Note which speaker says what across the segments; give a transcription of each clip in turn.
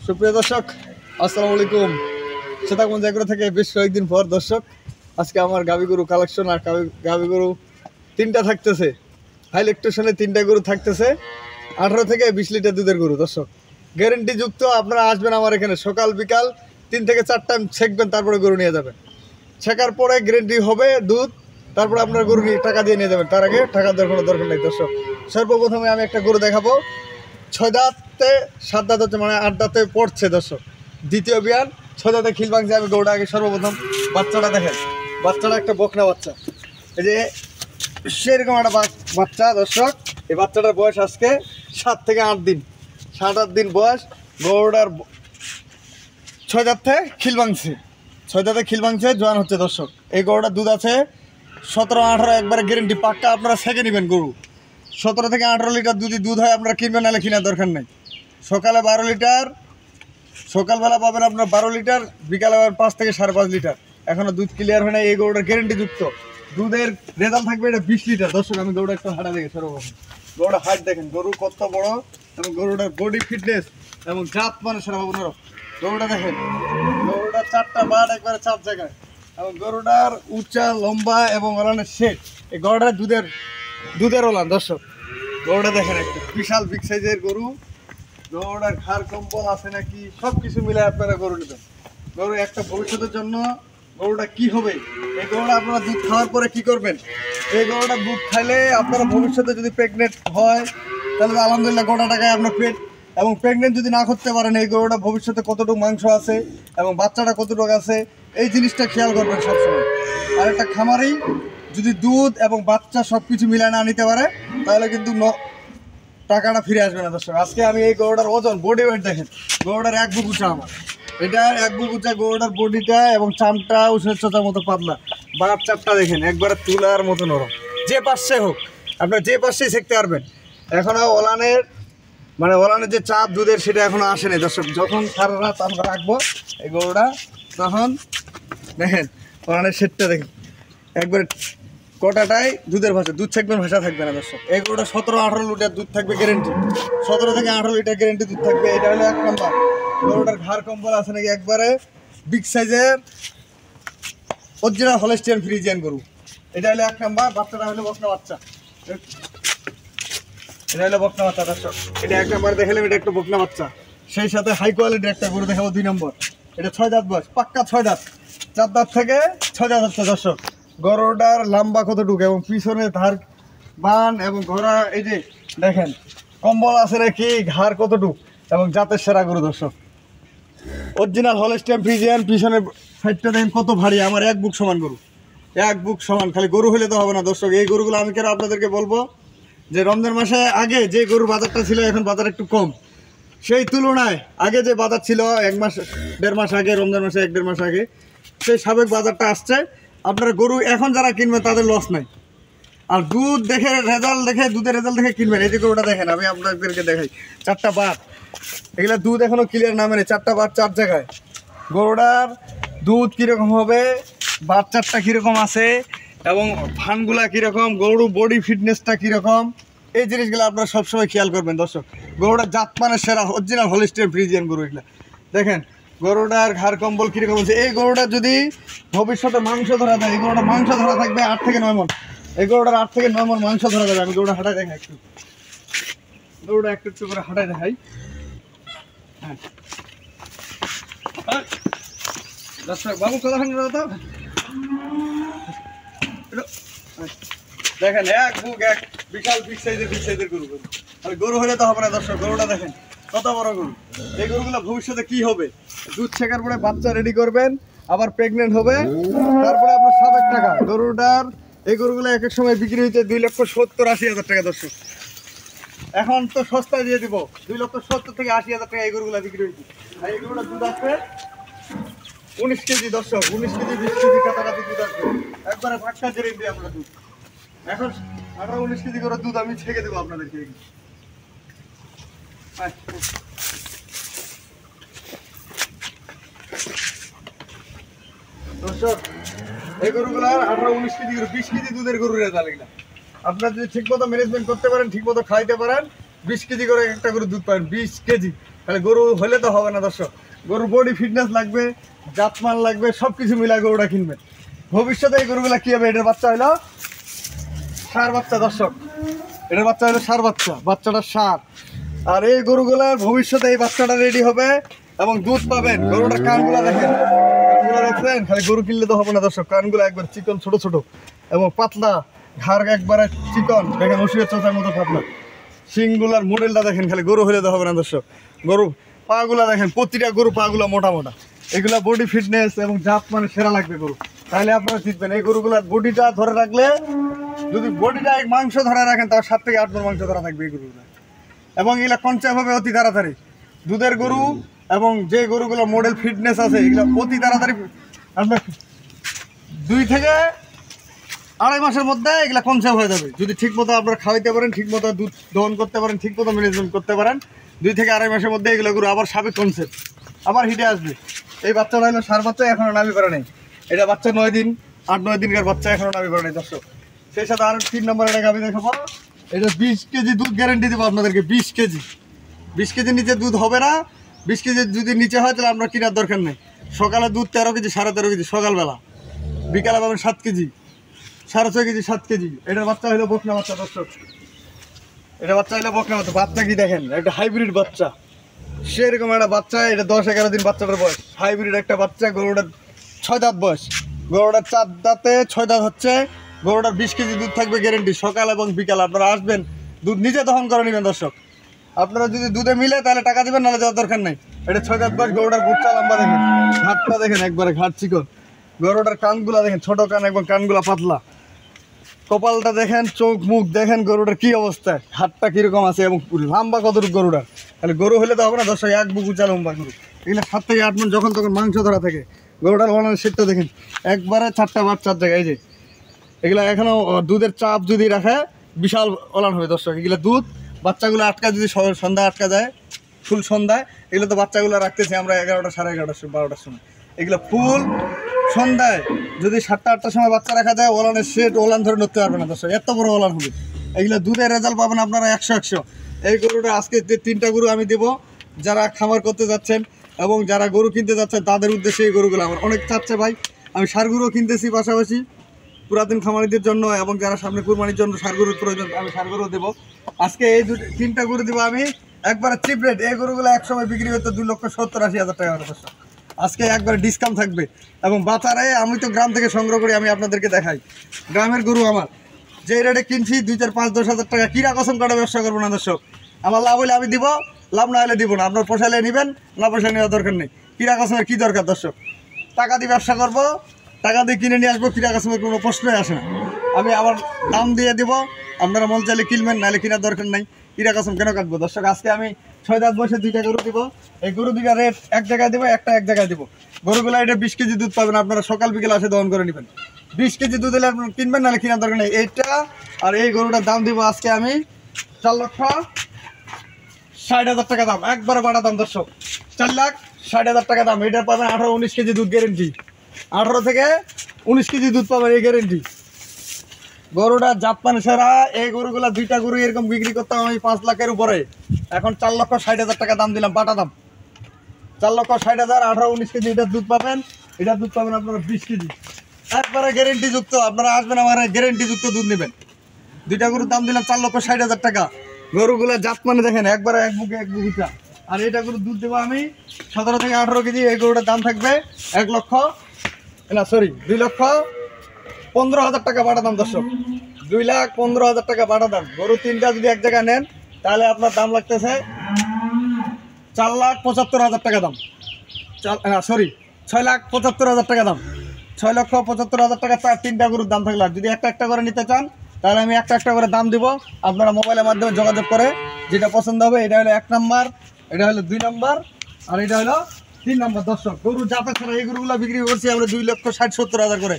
Speaker 1: সুপ্রিয় দর্শক, আসসালামু আলাইকুম। সেতাগঞ্জ এগ্রো থেকে বেশ কয়েকদিন পর দর্শক আজকে আমার গাভী গরু কালেকশন। আর গাভী গরু 3টা থাকতেছে, হাই ল্যাকটেশনে 3টা গরু থাকতেছে, 18 থেকে 20 লিটার দুধের গরু। দর্শক গ্যারেন্টি যুক্ত। আপনারা আসবেন আমার এখানে সকাল বিকাল 3 থেকে 4 টাইম ছেঁকবেন, তারপরে গরু নিয়ে যাবেন। ছেঁকার পরে গ্যারেন্টি হবে দুধ, তারপরে আপনার গরু নিয়ে টাকা দিয়ে নিয়ে যাবেন। তার আগে টাকা দেওয়ার কোনো দরকার নেই। দর্শক সর্বপ্রথমে আমি একটা গরু দেখাবো, 6 দাঁতে 7 দাঁত হচ্ছে, মানে 8 দাঁতে পড়ছে। দর্শক দ্বিতীয় বিয়ান, 6 দাঁতে খিল ভাঙছে। আমি গরুটা আগে সর্বপ্রথম বাচ্চাটা দেখেন, বাচ্চাটা একটা বকনা বাচ্চা, এই যে সেরকম একটা বাচ্চা। দর্শক এই বাচ্চাটার বয়স আজকে 7 থেকে 8 দিন, 7-8 দিন বয়স। গরুটার 6 দাঁতে খিল ভাঙছে, 6 দাঁতে খিল ভাঙছে, জোয়ান হচ্ছে। দর্শক এই গরুটার দুধ আছে 17-18, একবারে গ্যারেন্টি পাক্কা। আপনারা ছেঁকে নেবেন গরু। 17 থেকে 18 লিটার যদি দুধ হয় আপনারা কিনবেন, নাহলে কেনার দরকার নেই। সকালে 12 লিটার, সকালবেলা পাবেন আপনার 12 লিটার, বিকালে পাবেন 5 থেকে 5.5 লিটার। এখনও দুধ ক্লিয়ার হয় না। এই গরুটার গ্যারেন্টি যুক্ত দুধের রেজাল্ট থাকবে, এটা 20 লিটার। দর্শক আমি গরুটা একটু হাঁটা দেখে সর্বপ্রথম গরুটা হাইট দেখেন, গরু কত বড় এবং গরুটার বডি ফিটনেস এবং জাত মানে সেরা আপনারা গরুটা দেখেন। গরুটার 4টা বাট একবারে 4 জায়গায়, এবং গরুটার উঁচা লম্বা এবং ওলানের শেড। এই গরুটার দুধের ওলান। দর্শক গরুটা দেখেন, একটা বিশাল বিগ সাইজের গরু। গরুটার ঘাড় কম্বল আছে নাকি সব কিছু মিলে আপনারা গরু নেবেন। গরু একটা ভবিষ্যতের জন্য গরুটা কি হবে, এই গরুটা আপনারা দুধ খাওয়ার পরে কি করবেন। এই গরুটা দুধ খাইলে আপনারা ভবিষ্যতে যদি প্রেগনেন্ট হয় তাহলে আলহামদুলিল্লাহ গোটা টাকায় আপনার পেট। এবং প্রেগনেন্ট যদি না করতে পারেন, এই গরুটা ভবিষ্যতে কতটুকু মাংস আছে এবং বাচ্চাটা কতটুকু আছে, এই জিনিসটা খেয়াল করবেন সবসময়। আর একটা খামারেই যদি দুধ এবং বাচ্চা সব কিছু মিলায় না নিতে পারে, তাহলে কিন্তু টাকাটা ফিরে আসবে না। দর্শক আজকে আমি এই গরুটার ওজন, বডি ওয়েট দেখেন, গরুটার 1 বুক উঁচা। আমার এটা 1 বুক উঁচা গরুটার বডিটা, এবং চামটা উষের চোচার মতো পাতলা। বাঘার চাপটা দেখেন, একবারে তুলার মতো নরম। যে পাশে হোক আপনার, যে পাশেই শিখতে পারবেন। এখনও ওলানের যে চাপ দুধের, সেটা এখনও আসেনি। দর্শক যখন সারা রাত আমরা রাখবো এই গরুটা, তখন দেখেন ওলানের শেডটা দেখেন, একবারে কটাটাই দুধের ভাষা, দুধ থাকবেন ভাষা থাকবে না। দর্শক এই গরুটা 17-18 লিটার দুধ থাকবে গ্যারেন্টি, 17 থেকে 18 লিটার গ্যারেন্টি দুধ থাকবে। এটা হলো 1 নম্বর। গরুটার ঘাড় কম্বল আছে নাকি, একবারে বিগ সাইজের অরিজিনাল হলস্টিয়ান ফ্রিজিয়ান গরু। এটা হলো 1 নম্বর। বাচ্চাটা হলো বকনা বাচ্চা, এটা হলো বকনা বাচ্চা। দর্শক এটা 1 নম্বর দেখালাম, এটা একটা বকনা বাচ্চা। সেই সাথে হাই কোয়ালিটির একটা গরু দেখাবো 2 নম্বর। এটা 6 দাঁত বয়স, পাক্কা 6 দাঁত, 4 দাঁত থেকে 6 দাঁত হচ্ছে। দর্শক গরুটার লম্বা কতটুকু এবং পিছনে ধার বান এবং ঘোড়া, এই যে দেখেন কম্বল আছে নাকি, ঘাড় কতটুকু এবং জাতের সেরা গরু। দর্শক অরিজিনাল হলস্টিয়ান ফ্রিজিয়ান। পিছনের সাইডটা দেখেন কত ভারী, আমার 1 বুক সমান গরু, 1 বুক সমান। খালি গরু হলে তো হবে না। দর্শক এই গরুগুলো আমি কেন আপনাদেরকে বলবো, যে রমজান মাসে আগে যে গরুর বাজারটা ছিল, এখন বাজার একটু কম। সেই তুলনায় আগে যে বাজার ছিল 1 মাস 1.5 মাস আগে, রমজান মাসে 1-1.5 মাস আগে, সেই সাবেক বাজারটা আসছে। আপনারা গরু এখন যারা কিনবেন তাদের লস নাই। আর দুধ দেখে রেজাল্ট দেখে, দুধের রেজাল্ট দেখে কিনবেন। এই যে গরুটা দেখেন, আমি আপনাদেরকে দেখাই, 4টা বাট, এগুলা দুধ এখনো ক্লিয়ার না মেনে, 4টা বাট 4 জায়গায়। গরুটার দুধ কীরকম হবে, বাচ্চাটা কীরকম আছে এবং ফানগুলা কীরকম, গরু বডি ফিটনেসটা কীরকম, এই জিনিসগুলো আপনারা সবসময় খেয়াল করবেন। দর্শক গরুটার জাত মানে সেরা অরিজিনাল হলস্টিয়ান ফ্রিজিয়ান গরু। এগুলা দেখেন গরুটার ঘাড় কম্বল কীরকম আছে। এই গরুটা যদি ভবিষ্যতে মাংস ধরা যায়, এই গরুটা মাংস ধরা থাকবে 8 থেকে 9 মণ। এই গরুটার 8 থেকে 9 মণ মাংস ধরা যাবে। আমি গরুটা হাঁটাই দেখাই, গরুটা একটু করে হাঁটাই দেখাই। হ্যাঁ দর্শক বাবু কথা তো দেখেন, 1 বুক 1 বিশাল বিগ সাইজের গরু। গরু হলে তো হবে না। দর্শক গরুটা দেখেন কত বড় গরু। এই গরুগুলো ভবিষ্যতে কি হবে, দুধ ছেঁকার পরে বাচ্চা রেডি করবেন, আবার প্রেগনেন্ট হবে, তারপরে আপনার সাবেক টাকা। গরুটার এই গরুগুলো এক এক সময় বিক্রি হইতে 2,70,000-80,000 টাকা। দর্শক এখন তো সস্তায় দিয়ে দিব, 2,70,000 থেকে 80,000 টাকা এই গরুগুলো বিক্রি হয়েছে। আর এই গরুটা দুধ আছে 19 কেজি দর্শক, 19 কেজি 20 কেজি কাছাকাছি দুধ আসবে, একবারে ফাঁকা জেরে দিই আমরা দুধ। এখন 18-19 কেজি করে দুধ আমি ছেঁকে দেবো আপনাদেরকে। দর্শক এই গরুগুলার 18-19 কেজি করে 20 কেজি দুধের গরু রেজাল্ট এগুলা। আপনারা যদি ঠিক মতো ম্যানেজমেন্ট করতে পারেন, ঠিক মতো খাইতে পারেন, 20 কেজি করে একটা গরু দুধ পাবেন। 20 কেজি তাহলে গরু হলে তো হবে না দর্শক, গরুর বডি ফিটনেস লাগবে, জাতমান লাগবে, সব কিছু মিলাই গরুটা কিনবেন। ভবিষ্যতে এই গরুগুলা কি হবে? এটার বাচ্চা হলো ষাঁড় বাচ্চা দর্শক, এটার বাচ্চা হলো ষাঁড় বাচ্চা, বাচ্চাটা ষাঁড়। আর এই গরুগুলার ভবিষ্যতে এই বাচ্চাটা রেডি হবে এবং দুধ পাবেন। গরুটার কানগুলা দেখেন, কানগুলা দেখছেন? খালি গরু কিনলে তো হবে না দর্শক, কানগুলা একবার চিকন ছোট ছোট এবং পাতলা, ঘাড় একবারে চিকন, দেখেন ওষুধের চোচার মতো পাতলা। শিংগুলার মডেলটা দেখেন, খালি গরু হলে তো হবে না দর্শক। গরু পাগুলা দেখেন, প্রতিটা গরু পাগুলা মোটা মোটা, এগুলা বডি ফিটনেস এবং জাত মানে সেরা লাগবে গরু, তাহলে আপনারা জিতবেন। এই গরুগুলার বডিটা ধরে রাখলে, যদি বডিটা মাংস ধরে রাখেন তার 7 থেকে 8 মণ মাংস ধরা থাকবে এই গরুগুলা। এবং এগুলা কনসেপ্ট হবে অতি তাড়াতাড়ি দুধের গরু, এবং যে গরুগুলো মডেল ফিটনেস আছে এগুলো অতি তাড়াতাড়ি আপনার 2 থেকে 2.5 মাসের মধ্যে এগুলা কনসেপ্ট হয়ে যাবে, যদি ঠিক মতো আপনারা খাওয়াইতে পারেন, ঠিক মতো দুধ দহন করতে পারেন, ঠিক মতো ম্যানেজমেন্ট করতে পারেন। 2 থেকে 2.5 মাসের মধ্যে এগুলো গরু আবার সাবেক কনসেপ্ট আবার হিটে আসবে। এই বাচ্চাটা হলো ষাঁড় বাচ্চা, এখনো নামি করে নেই। এটা বাচ্চা 9 দিন, 8-9 দিনকার বাচ্চা, এখনো নামি করে নেই দর্শক। সেই সাথে আরো 3 নম্বর একটা গাভী দেখাবো। এটা 20 কেজি দুধ গ্যারান্টি দেবো আপনাদেরকে। 20 কেজি, 20 কেজির নিচে দুধ হবে না। 20 কেজি যদি নিচে হয় তাহলে আপনার কেনার দরকার নেই। সকালে দুধ 13 কেজি, 13.5 কেজি সকালবেলা, বিকালে পাবেন 7 কেজি, 6.5 কেজি, 7 কেজি। এটার বাচ্চা হলো বকনা বাচ্চা দর্শক, এটা বাচ্চা হলো বকনা বাচ্চা। বাচ্চা কি দেখেন, একটা হাইব্রিড বাচ্চা, সেরকম একটা বাচ্চা। এটা 10-11 দিন বাচ্চাটার বয়স, হাইব্রিড একটা বাচ্চা। গরুটার 6 দাঁত বয়স, গরুটার 4 দাঁতে 6 দাঁত হচ্ছে। গরুটার 20 কেজি দুধ থাকবে গ্যারেন্টি, সকাল এবং বিকাল। আপনারা আসবেন, দুধ নিজে দহন করে নেবেন দর্শক। আপনারা যদি দুধে মিলে তাহলে টাকা দিবেন, নাহলে যাওয়ার দরকার নেই। এটা 6 দাঁত বয়স, গরুটার বুকটা লম্বা দেখেন, ঘাটটা দেখেন একবারে ঘাট চিকন। গরুটার কানগুলা দেখেন, ছোট কান এবং কানগুলা পাতলা। কপালটা দেখেন, চোখ মুখ দেখেন, গরুটার কি অবস্থা, হাতটা কিরকম আছে এবং লম্বা কতটুকু গরুটার। তাহলে গরু হলে তো হবে না দর্শক, এক বুক উঁচা লম্বা গরু। এগুলো 7 থেকে 8 মণ যখন তখন মাংস ধরা থাকে। গরুটার ওলানের সেটটা দেখেন, একবারে 4টা বাট 4 জায়গায়। এই যে এগুলা এখনো দুধের চাপ যদি রাখে বিশাল ওলান হবে দর্শক। এগুলো দুধ বাচ্চাগুলো আটকা, যদি সন্ধ্যায় আটকা যায়, ফুল সন্ধ্যায়, এগুলো তো বাচ্চাগুলো রাখতেছি আমরা 11টা, 11:30, 12টার সময়। এগুলো ফুল সন্ধ্যায় যদি 7টা-8টার সময় বাচ্চা রাখা যায়, ওলানের সেট ওলান ধরে নড়তে পারবে না দর্শক, এত বড় ওলান হবে। এগুলো দুধের রেজাল্ট পাবেন আপনারা 100-100। এই গরুটা আজকে যে 3টা গরু আমি দেবো, যারা খামার করতে যাচ্ছেন এবং যারা গরু কিনতে যাচ্ছেন তাদের উদ্দেশ্যে এই গরুগুলো। আমার অনেক চাচ্ছে ভাই, আমি ষাঁড় গরুও কিনতেছি পাশাপাশি পুরাতন খামারিদের জন্য, এবং যারা সামনে কুরবানির জন্য ষাঁড় গরুর প্রয়োজন, আমি ষাঁড় গরু দেবো। আজকে এই 3টা গরু দেবো আমি একবারে চিপ রেট। এই গরুগুলো এক সময় বিক্রি হতো 2,70,80,000 টাকা দর্শক, আজকে একবারে ডিসকাউন্ট থাকবে। এবং বাজারে আমি তো গ্রাম থেকে সংগ্রহ করি, আমি আপনাদেরকে দেখাই গ্রামের গরু। আমার যে রেটে কিনছি 2, 4, 5, 10,000 টাকা কিরা কসম কাটা ব্যবসা করবো না দর্শক। আমার লাভ হলে আমি দিব, লাভ না হলে দিব না। আপনার পোষালে নেবেন, না পোষালে নেওয়ার দরকার নেই। কিরা কসমের কী দরকার দর্শক, টাকা দিয়ে ব্যবসা করবো, টাকা দিয়ে কিনে নিয়ে আসবো, কিরা কসমের কোনো প্রশ্নই আসে না। আমি আমার দাম দিয়ে দিব, আপনারা মন চাইলে কিনবেন, নাহলে কেনার দরকার নাই। কিরা কসম কেন কাটবো দর্শক। আজকে আমি 6 দাঁত বয়সে 2টা গরু দিব। এই গরু 2টা রেট এক জায়গায় দেবো, একটা এক জায়গায় দেবো। গরুগুলো এটা 20 কেজি দুধ পাবেন, আপনারা সকাল বিকেল আসে দহন করে নেবেন। 20 কেজি দুধ হলে আপনারা কিনবেন, নাহলে কেনার দরকার নেই। এইটা আর এই গরুটার দাম দিব আজকে আমি 4,60,000 টাকা দাম, একবারে বাড়া দাম দর্শক। 4,60,000 টাকা দাম। এটা পাবেন 18-19 কেজি দুধ গ্যারেন্টি, 18 থেকে 19 কেজি দুধ পাবেন এই গ্যারেন্টি। গরুটা জাতমান সেরা। এই গরুগুলা 2টা গরু এরকম বিক্রি করতাম আমি 5 লাখের উপরে, এখন 4,60,000 টাকা দাম দিলাম, বাটা দাম 4,60,000। 18-19 কেজি এটার দুধ পাবেন, এটার দুধ পাবেন আপনারা 20 কেজি, একবারে গ্যারেন্টি যুক্ত। আপনারা আসবেন, আমার গ্যারেন্টি যুক্ত দুধ নেবেন। 2টা গরুর দাম দিলাম 4,60,000 টাকা। গরুগুলা জাত মানে দেখেন, একবারে এক বুক উঁচা। আর এটা গরুর দুধ দেবো আমি 17 থেকে 18 কেজি। এই গরুটার দাম থাকবে 2,15,000 টাকা বাটা দাম দর্শক, 2,15,000 টাকা বাটা দাম। গরু 3টা যদি এক জায়গায় নেন তাহলে আপনার দাম লাগতেছে 4,75,000 টাকা দাম। 6,75,000 টাকা দাম। 6,75,000 টাকা 3টা গরুর দাম থাকলে। যদি একটা একটা করে নিতে চান তাহলে আমি একটা একটা করে দাম দিব। আপনারা মোবাইলের মাধ্যমে যোগাযোগ করে যেটা পছন্দ হবে, এটা হলো 1 নাম্বার, এটা হলো 2 নাম্বার, আর এটা হলো 3 নম্বর দর্শক গরু জাতা ছাড়া এই গরুগুলো বিক্রি করছি আমরা 2,60,70,000 করে।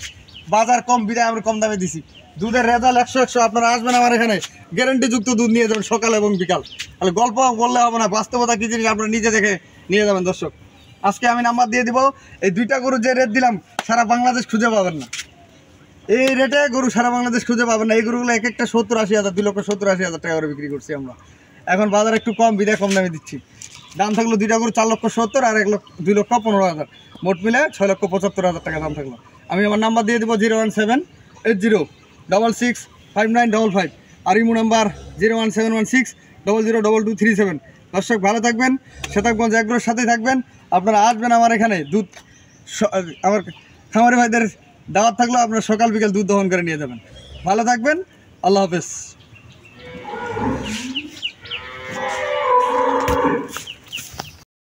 Speaker 1: বাজার কম বিদায় আমরা কম দামে দিছি। দুধের রেজাল্ট 100 আপনারা আসবেন আমার এখানে, গ্যারান্টিযুক্ত দুধ নিয়ে যাবেন সকাল এবং বিকাল। তাহলে গল্প বললে হবে না, বাস্তবতা কী জিনিস আপনারা নিজে দেখে নিয়ে যাবেন দর্শক। আজকে আমি নাম্বার দিয়ে দিব। এই 2টা গরু যে রেট দিলাম সারা বাংলাদেশ খুঁজে পাবেন না, এই রেটে গরু সারা বাংলাদেশ খুঁজে পাবেন না। এই গরুগুলো এক একটা 70-80 হাজার, 2,70,000-80,000 টাকা করে বিক্রি করছি আমরা। এখন বাজার একটু কম বিদায় কম দামে দিচ্ছি। দাম থাকলো 2টা গরু 4,70,000 আর 2,15,000, মোট মিলে 6,75,000 টাকা দাম থাকলো। আমি আমার নাম্বার দিয়ে দেবো 01780665955 আর ইমো নাম্বার 01716002237। দর্শক ভালো থাকবেন, শতাবগঞ্জ এগ্রোর সাথে থাকবেন। আপনারা আসবেন আমার এখানে, দুধ আমার খামারি ভাইদের দাওয়াত থাকলেও আপনারা সকাল বিকেল দুধ দহন করে নিয়ে যাবেন। ভালো থাকবেন, আল্লাহ হাফেজ।